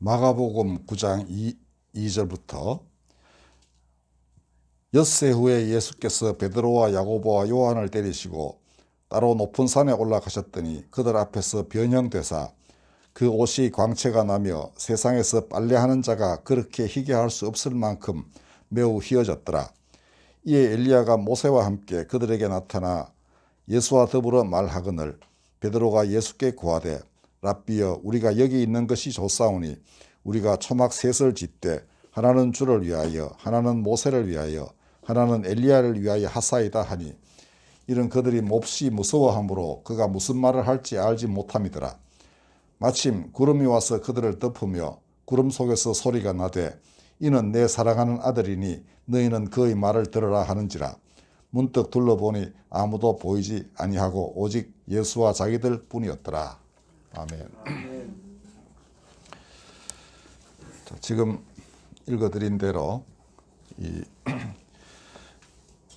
마가복음 9장 2절부터 엿새 후에 예수께서 베드로와 야고보와 요한을 데리시고 따로 높은 산에 올라가셨더니 그들 앞에서 변형되사 그 옷이 광채가 나며 세상에서 빨래하는 자가 그렇게 희게 할 수 없을 만큼 매우 희어졌더라. 이에 엘리야가 모세와 함께 그들에게 나타나 예수와 더불어 말하거늘 베드로가 예수께 고하되 랍비여 우리가 여기 있는 것이 좋사오니 우리가 초막 셋을 짓되 하나는 주를 위하여 하나는 모세를 위하여 하나는 엘리야를 위하여 하사이다 하니 이런 그들이 몹시 무서워하므로 그가 무슨 말을 할지 알지 못함이더라. 마침 구름이 와서 그들을 덮으며 구름 속에서 소리가 나되 이는 내 사랑하는 아들이니 너희는 그의 말을 들으라 하는지라. 문득 둘러보니 아무도 보이지 아니하고 오직 예수와 자기들 뿐이었더라. 아멘. 자, 지금 읽어드린 대로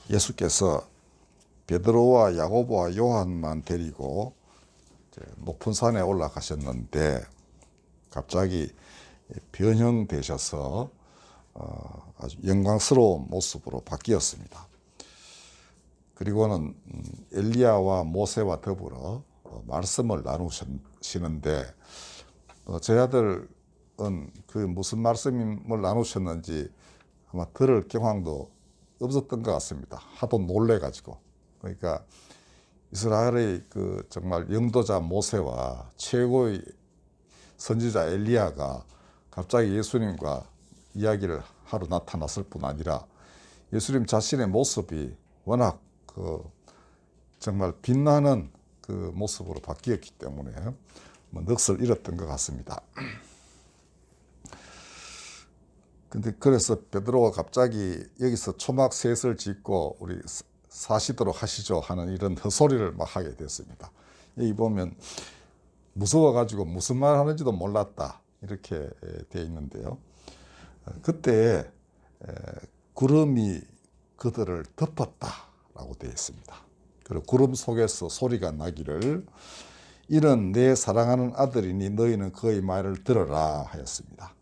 예수께서 베드로와 야고보와 요한만 데리고 높은 산에 올라가셨는데 갑자기 변형되셔서 아주 영광스러운 모습으로 바뀌었습니다. 그리고는 엘리야와 모세와 더불어 말씀을 나누시는데 저희 아들은 그 무슨 말씀을 나누셨는지 아마 들을 경황도 없었던 것 같습니다. 하도 놀래가지고. 그러니까 이스라엘의 그 정말 영도자 모세와 최고의 선지자 엘리야가 갑자기 예수님과 이야기를 하러 나타났을 뿐 아니라 예수님 자신의 모습이 워낙 정말 빛나는 그 모습으로 바뀌었기 때문에 넋을 잃었던 것 같습니다. 근데 그래서 베드로가 갑자기 여기서 초막 셋을 짓고 우리 사시도록 하시죠 하는 이런 헛소리를 막 하게 됐습니다. 여기 보면 무서워가지고 무슨 말 하는지도 몰랐다 이렇게 되어 있는데요. 그때 구름이 그들을 덮었다라고 되어 있습니다. 그리고 구름 속에서 소리가 나기를 이는 내 사랑하는 아들이니 너희는 그의 말을 들어라 하였습니다.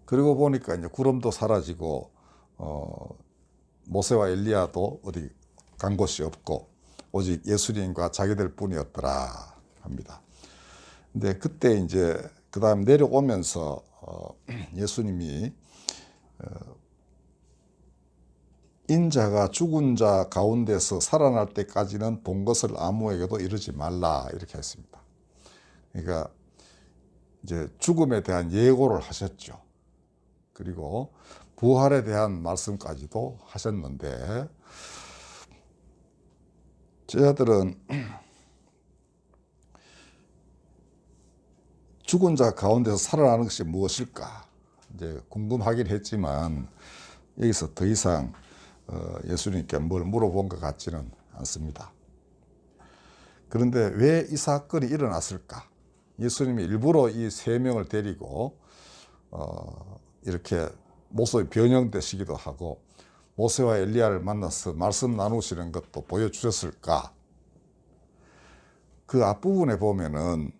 그리고 보니까 이제 구름도 사라지고 모세와 엘리야도 어디 간 곳이 없고 오직 예수님과 자기들 뿐이었더라 합니다. 근데 그때 이제 그 다음 내려오면서 예수님이 인자가 죽은 자 가운데서 살아날 때까지는 본 것을 아무에게도 이르지 말라 이렇게 했습니다. 그러니까 이제 죽음에 대한 예고를 하셨죠. 그리고 부활에 대한 말씀까지도 하셨는데 저희들은 죽은 자 가운데서 살아나는 것이 무엇일까 이제 궁금하긴 했지만 여기서 더 이상 예수님께 뭘 물어본 것 같지는 않습니다. 그런데 왜 이 사건이 일어났을까? 예수님이 일부러 이 세 명을 데리고 이렇게 모습이 변형되시기도 하고 모세와 엘리야를 만나서 말씀 나누시는 것도 보여주셨을까? 그 앞부분에 보면은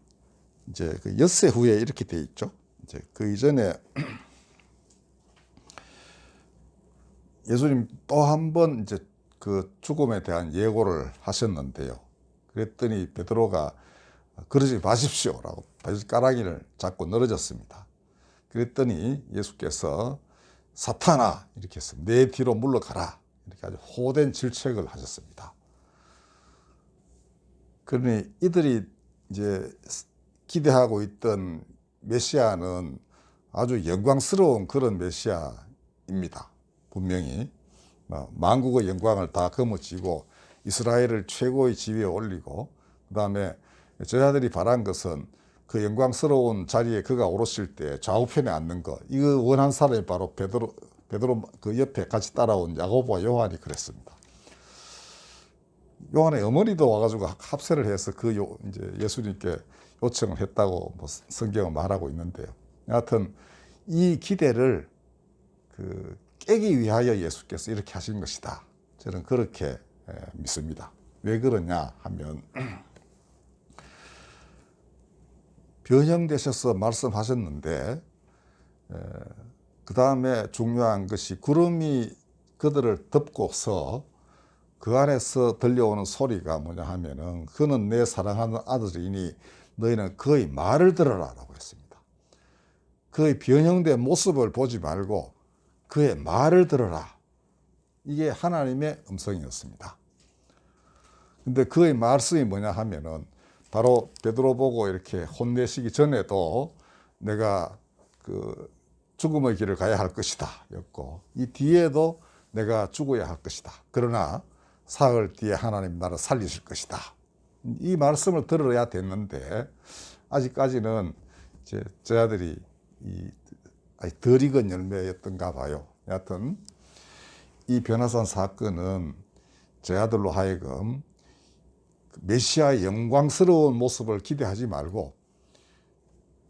이제 그 엿새 후에 이렇게 돼 있죠. 이제 그 이전에 예수님 또 한 번 이제 그 죽음에 대한 예고를 하셨는데요. 그랬더니 베드로가 그러지 마십시오라고 발가락을 잡고 늘어졌습니다. 그랬더니 예수께서 사탄아 이렇게 해서 내 뒤로 물러가라 이렇게 아주 호된 질책을 하셨습니다. 그러니 이들이 이제 기대하고 있던 메시아는 아주 영광스러운 그런 메시아입니다. 분명히 만국의 영광을 다 거머쥐고 이스라엘을 최고의 지위에 올리고 그 다음에 저자들이 바란 것은 그 영광스러운 자리에 그가 오르실 때 좌우편에 앉는 것 이거 원한 사람이 바로 베드로 그 옆에 같이 따라온 야고보와 요한이 그랬습니다. 요한의 어머니도 와가지고 합세를 해서 이제 예수님께 요청을 했다고 성경은 말하고 있는데요. 여하튼 이 기대를 깨기 위하여 예수께서 이렇게 하신 것이다. 저는 그렇게 믿습니다. 왜 그러냐 하면 변형되셔서 말씀하셨는데, 그 다음에 중요한 것이 구름이 그들을 덮고서 그 안에서 들려오는 소리가 뭐냐 하면은, 그는 내 사랑하는 아들이니 너희는 그의 말을 들어라 라고 했습니다. 그의 변형된 모습을 보지 말고 그의 말을 들어라. 이게 하나님의 음성이었습니다. 근데 그의 말씀이 뭐냐 하면은, 바로 베드로 보고 이렇게 혼내시기 전에도 내가 그 죽음의 길을 가야 할 것이다 였고, 이 뒤에도 내가 죽어야 할 것이다. 그러나 사흘 뒤에 하나님 나를 살리실 것이다. 이 말씀을 들어야 됐는데, 아직까지는 이제 제 아들이 덜 익은 열매였던가 봐요. 여하튼 이 변화산 사건은 제 아들로 하여금 메시아의 영광스러운 모습을 기대하지 말고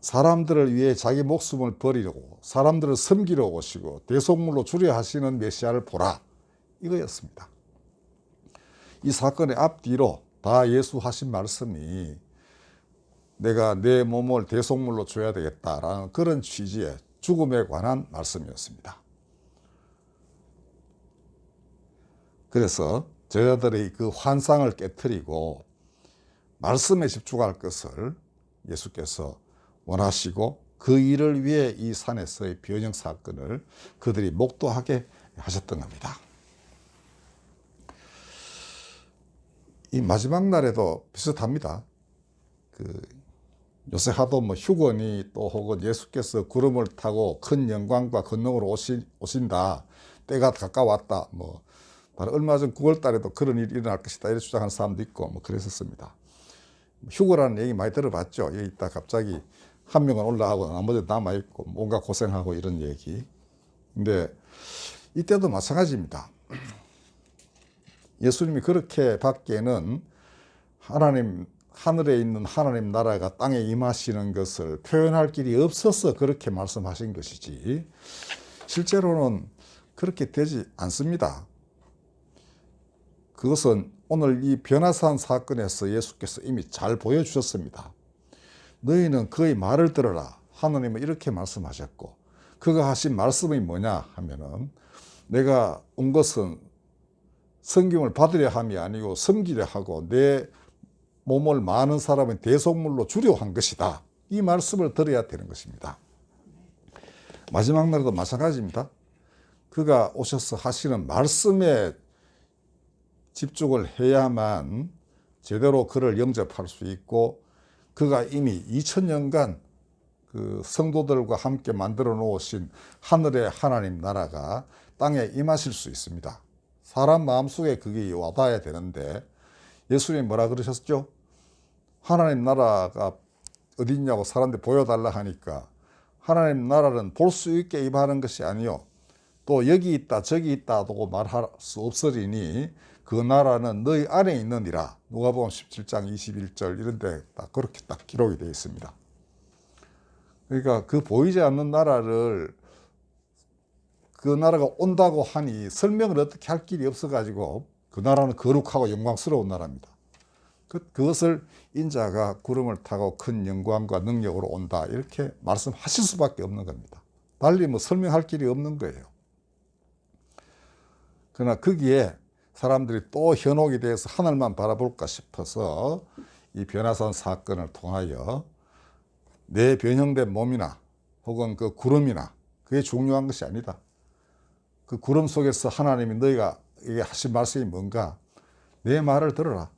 사람들을 위해 자기 목숨을 버리려고, 사람들을 섬기러 오시고 대속물로 주려 하시는 메시아를 보라, 이거였습니다. 이 사건의 앞뒤로 다 예수 하신 말씀이 내가 내 몸을 대속물로 줘야 되겠다라는 그런 취지의 죽음에 관한 말씀이었습니다. 그래서 제자들의 그 환상을 깨트리고 말씀에 집중할 것을 예수께서 원하시고, 그 일을 위해 이 산에서의 변형 사건을 그들이 목도하게 하셨던 겁니다. 이 마지막 날에도 비슷합니다. 요새 하도 휴거니 또 혹은 예수께서 구름을 타고 큰 영광과 권능으로 오신다, 때가 가까웠다, 바로 얼마 전 9월 달에도 그런 일이 일어날 것이다 이렇게 주장하는 사람도 있고 그랬었습니다. 휴거라는 얘기 많이 들어봤죠. 여기 있다 갑자기 한 명은 올라가고 나머지 남아있고 뭔가 고생하고 이런 얘기. 근데 이때도 마찬가지입니다. 예수님이 그렇게 밖에는 하늘에 있는 하나님 나라가 땅에 임하시는 것을 표현할 길이 없어서 그렇게 말씀하신 것이지, 실제로는 그렇게 되지 않습니다. 그것은 오늘 이 변화산 사건에서 예수께서 이미 잘 보여주셨습니다. 너희는 그의 말을 들어라. 하나님은 이렇게 말씀하셨고, 그가 하신 말씀이 뭐냐 하면은, 내가 온 것은 섬김을 받으려 함이 아니고 섬기려 하고 내 몸을 많은 사람의 대속물로 주려 한 것이다. 이 말씀을 들어야 되는 것입니다. 마지막 날에도 마찬가지입니다. 그가 오셔서 하시는 말씀에 집중을 해야만 제대로 그를 영접할 수 있고, 그가 이미 2000년간 그 성도들과 함께 만들어 놓으신 하늘의 하나님 나라가 땅에 임하실 수 있습니다. 사람 마음속에 그게 와닿아야 되는데, 예수님이 뭐라 그러셨죠? 하나님 나라가 어디 있냐고 사람들 보여달라 하니까, 하나님 나라는 볼 수 있게 임하는 것이 아니요, 또 여기 있다 저기 있다 하고 말할 수 없으리니 그 나라는 너희 안에 있느니라. 누가복음 17장 21절 이런 데 딱 그렇게 딱 기록이 되어 있습니다. 그러니까 그 보이지 않는 나라를, 그 나라가 온다고 하니 설명을 어떻게 할 길이 없어가지고, 그 나라는 거룩하고 영광스러운 나라입니다. 그것을 인자가 구름을 타고 큰 영광과 능력으로 온다 이렇게 말씀하실 수밖에 없는 겁니다. 달리 설명할 길이 없는 거예요. 그러나 거기에 사람들이 또 현혹이 돼서 하늘만 바라볼까 싶어서 이 변화산 사건을 통하여 내 변형된 몸이나 혹은 그 구름이나 그게 중요한 것이 아니다. 그 구름 속에서 하나님이 너희가 이게 하신 말씀이 뭔가, 내 말을 들어라.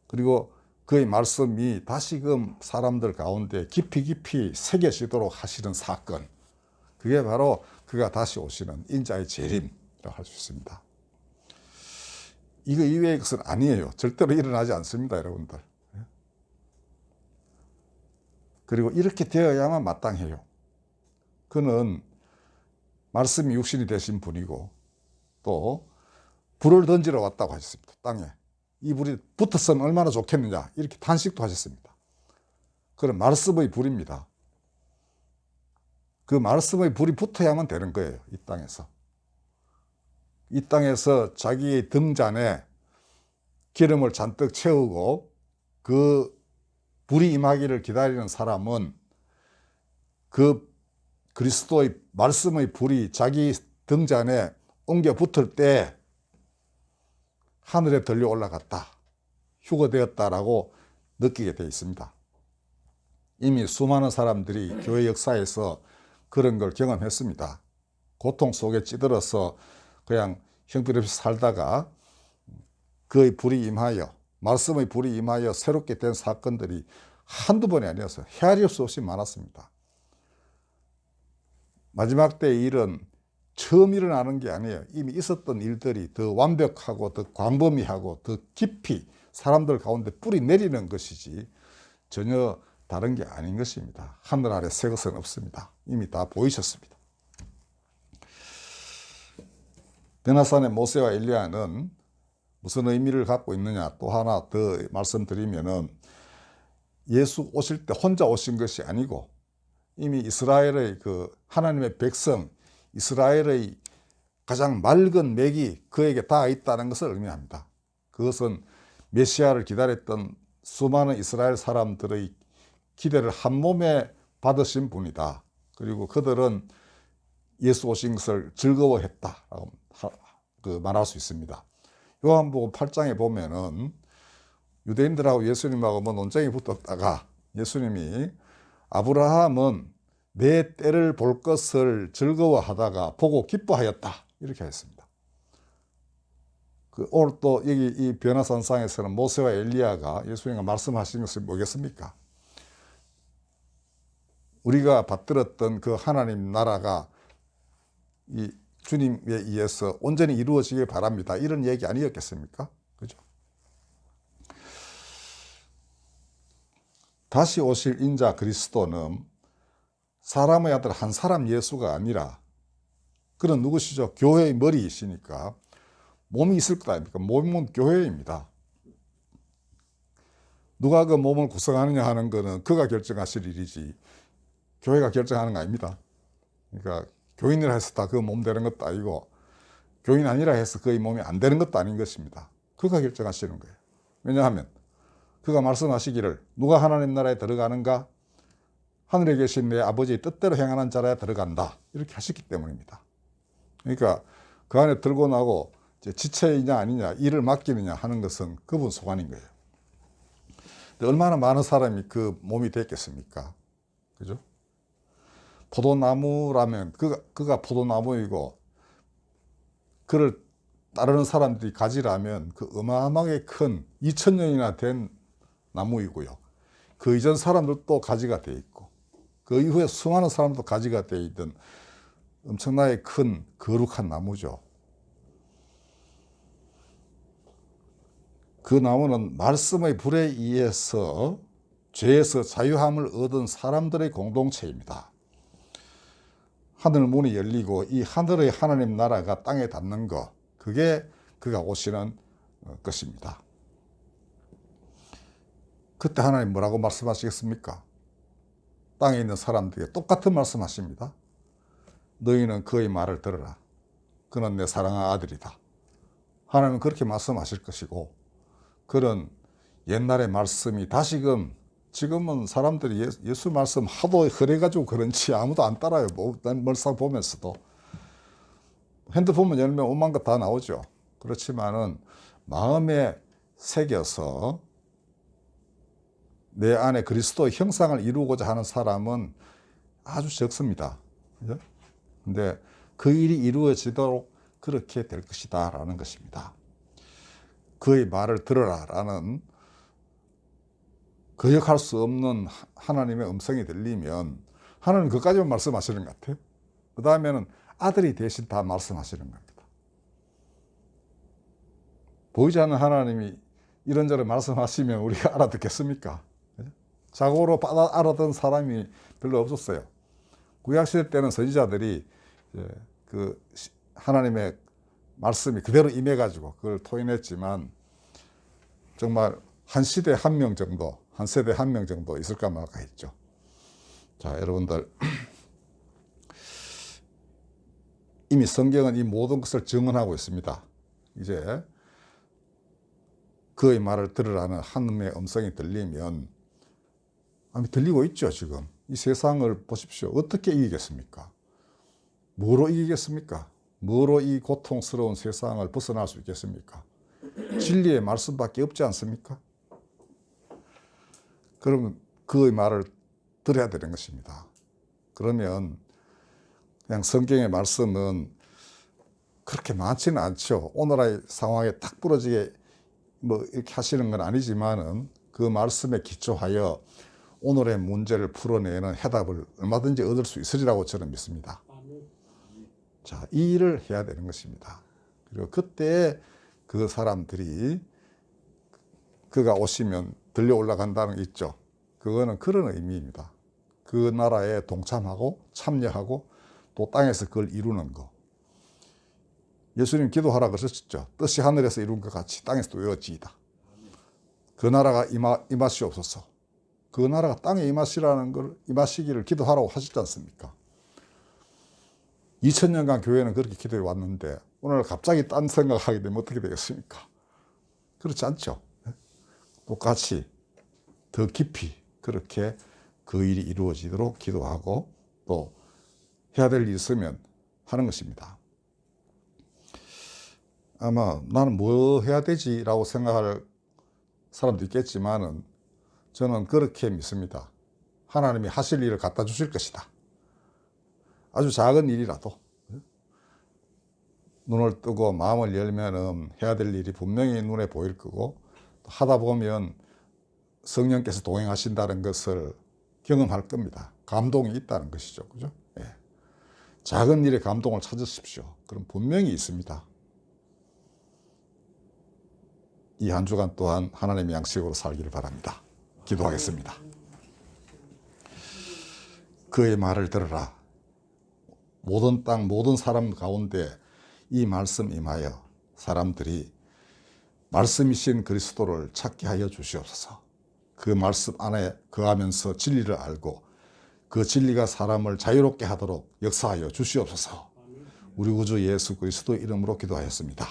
그리고 그의 말씀이 다시금 사람들 가운데 깊이 새겨지도록 하시는 사건, 그게 바로 그가 다시 오시는 인자의 재림이라고 할 수 있습니다. 이거 이외의 것은 아니에요. 절대로 일어나지 않습니다, 여러분들. 그리고 이렇게 되어야만 마땅해요. 그는 말씀이 육신이 되신 분이고, 또 불을 던지러 왔다고 하셨습니다. 땅에. 이 불이 붙었으면 얼마나 좋겠느냐 이렇게 탄식도 하셨습니다. 그런 말씀의 불입니다. 그 말씀의 불이 붙어야만 되는 거예요. 이 땅에서. 이 땅에서 자기의 등잔에 기름을 잔뜩 채우고 그 불이 임하기를 기다리는 사람은 그 그리스도의 말씀의 불이 자기 등잔에 옮겨 붙을 때 하늘에 들려 올라갔다, 휴거되었다라고 느끼게 되어 있습니다. 이미 수많은 사람들이 교회 역사에서 그런 걸 경험했습니다. 고통 속에 찌들어서 그냥 형편없이 살다가 그의 불이 임하여, 말씀의 불이 임하여 새롭게 된 사건들이 한두 번이 아니었어요. 헤아릴 수 없이 많았습니다. 마지막 때의 일은 처음 일어나는 게 아니에요. 이미 있었던 일들이 더 완벽하고 더 광범위하고 더 깊이 사람들 가운데 뿌리 내리는 것이지 전혀 다른 게 아닌 것입니다. 하늘 아래 새 것은 없습니다. 이미 다 보이셨습니다. 변화산의 모세와 엘리야는 무슨 의미를 갖고 있느냐, 또 하나 더 말씀드리면은 예수 오실 때 혼자 오신 것이 아니고 이미 이스라엘의 그 하나님의 백성, 이스라엘의 가장 맑은 맥이 그에게 닿아 있다는 것을 의미합니다. 그것은 메시아를 기다렸던 수많은 이스라엘 사람들의 기대를 한 몸에 받으신 분이다. 그리고 그들은 예수 오신 것을 즐거워했다라고 말할 수 있습니다. 요한복음 8장에 보면은 유대인들하고 예수님하고 논쟁이 붙었다가 예수님이 아브라함은 내 때를 볼 것을 즐거워하다가 보고 기뻐하였다, 이렇게 했습니다. 오늘 또 여기 이 변화산상에서는 모세와 엘리야가 예수님과 말씀하신 것을 뭐겠습니까? 우리가 받들었던 그 하나님 나라가 이 주님에 의해서 온전히 이루어지길 바랍니다, 이런 얘기 아니었겠습니까? 그죠? 다시 오실 인자 그리스도는 사람의 아들 한 사람 예수가 아니라 그는 누구시죠? 교회의 머리이시니까 몸이 있을 것 아닙니까? 몸은 교회입니다. 누가 그 몸을 구성하느냐 하는 것은 그가 결정하실 일이지 교회가 결정하는 거 아닙니다. 그러니까 교인이라 해서 다 그 몸 되는 것도 아니고 교인 아니라 해서 그의 몸이 안 되는 것도 아닌 것입니다. 그가 결정하시는 거예요. 왜냐하면 그가 말씀하시기를 누가 하나님 나라에 들어가는가? 하늘에 계신 내 아버지의 뜻대로 행하는 자라야 들어간다, 이렇게 하셨기 때문입니다. 그러니까 그 안에 들고 나고 지체이냐 아니냐, 일을 맡기느냐 하는 것은 그분 소관인 거예요. 얼마나 많은 사람이 그 몸이 됐겠습니까? 그죠? 포도나무라면 그가 포도나무이고 그를 따르는 사람들이 가지라면 그 어마어마하게 큰 2000년이나 된 나무이고요. 그 이전 사람들도 가지가 돼 있고 그 이후에 수많은 사람도 가지가 돼 있던 엄청나게 큰 거룩한 나무죠. 그 나무는 말씀의 불에 의해서 죄에서 자유함을 얻은 사람들의 공동체입니다. 하늘 문이 열리고 이 하늘의 하나님 나라가 땅에 닿는 것, 그게 그가 오시는 것입니다. 그때 하나님 뭐라고 말씀하시겠습니까? 땅에 있는 사람들에게 똑같은 말씀하십니다. 너희는 그의 말을 들으라. 그는 내 사랑하는 아들이다. 하나님은 그렇게 말씀하실 것이고, 그런 옛날의 말씀이 다시금, 지금은 사람들이 예수 말씀 하도 흐려가지고 그런지 아무도 안 따라요. 멀상 보면서도. 핸드폰만 열면 오만 것 다 나오죠. 그렇지만은 마음에 새겨서 내 안에 그리스도의 형상을 이루고자 하는 사람은 아주 적습니다. 그죠? 근데 그 일이 이루어지도록 그렇게 될 것이다 라는 것입니다. 그의 말을 들으라 라는 거역할 수 없는 하나님의 음성이 들리면 하나님 그까지만 말씀하시는 것 같아요. 그 다음에는 아들이 대신 다 말씀하시는 겁니다. 보이지 않는 하나님이 이런저런 말씀하시면 우리가 알아듣겠습니까? 자고로 알아듣는 사람이 별로 없었어요. 구약시대 때는 선지자들이 그 하나님의 말씀이 그대로 임해가지고 그걸 토해냈지만 정말 한 시대 한 명 정도, 한 세대 한 명 정도 있을까 말까 했죠. 자, 여러분들 이미 성경은 이 모든 것을 증언하고 있습니다. 이제 그의 말을 들으라는 하나님의 음성이 들리면 아니, 들리고 있죠, 지금. 이 세상을 보십시오. 어떻게 이기겠습니까? 뭐로 이기겠습니까? 뭐로 이 고통스러운 세상을 벗어날 수 있겠습니까? 진리의 말씀밖에 없지 않습니까? 그러면 그의 말을 들어야 되는 것입니다. 그러면 그냥 성경의 말씀은 그렇게 많지는 않죠. 오늘의 상황에 딱 부러지게 뭐 이렇게 하시는 건 아니지만은 그 말씀에 기초하여 오늘의 문제를 풀어내는 해답을 얼마든지 얻을 수 있으리라고 저는 믿습니다. 자, 이 일을 해야 되는 것입니다. 그리고 그때 그 사람들이 그가 오시면 들려 올라간다는 게 있죠. 그거는 그런 의미입니다. 그 나라에 동참하고 참여하고 또 땅에서 그걸 이루는 거. 예수님 기도하라 그러셨죠. 뜻이 하늘에서 이룬 것 같이 땅에서도 이루어지이다. 그 나라가 임하시옵소서. 그 나라가 땅에 임하시라는 걸, 임하시기를 기도하라고 하셨지 않습니까? 2000년간 교회는 그렇게 기도해 왔는데 오늘 갑자기 딴 생각하게 되면 어떻게 되겠습니까? 그렇지 않죠. 똑같이 더 깊이 그렇게 그 일이 이루어지도록 기도하고 또 해야 될 일이 있으면 하는 것입니다. 아마 나는 뭐 해야 되지라고 생각할 사람도 있겠지만은 저는 그렇게 믿습니다. 하나님이 하실 일을 갖다 주실 것이다. 아주 작은 일이라도 눈을 뜨고 마음을 열면은 해야 될 일이 분명히 눈에 보일 거고 하다 보면 성령께서 동행하신다는 것을 경험할 겁니다. 감동이 있다는 것이죠. 그죠? 예. 작은 일에 감동을 찾으십시오. 그럼 분명히 있습니다. 이 한 주간 또한 하나님의 양식으로 살기를 바랍니다. 기도하겠습니다. 그의 말을 들으라. 모든 땅, 모든 사람 가운데 이 말씀 임하여 사람들이 말씀이신 그리스도를 찾게 하여 주시옵소서. 그 말씀 안에 거하면서 진리를 알고 그 진리가 사람을 자유롭게 하도록 역사하여 주시옵소서. 우리 구주 예수 그리스도 이름으로 기도하였습니다.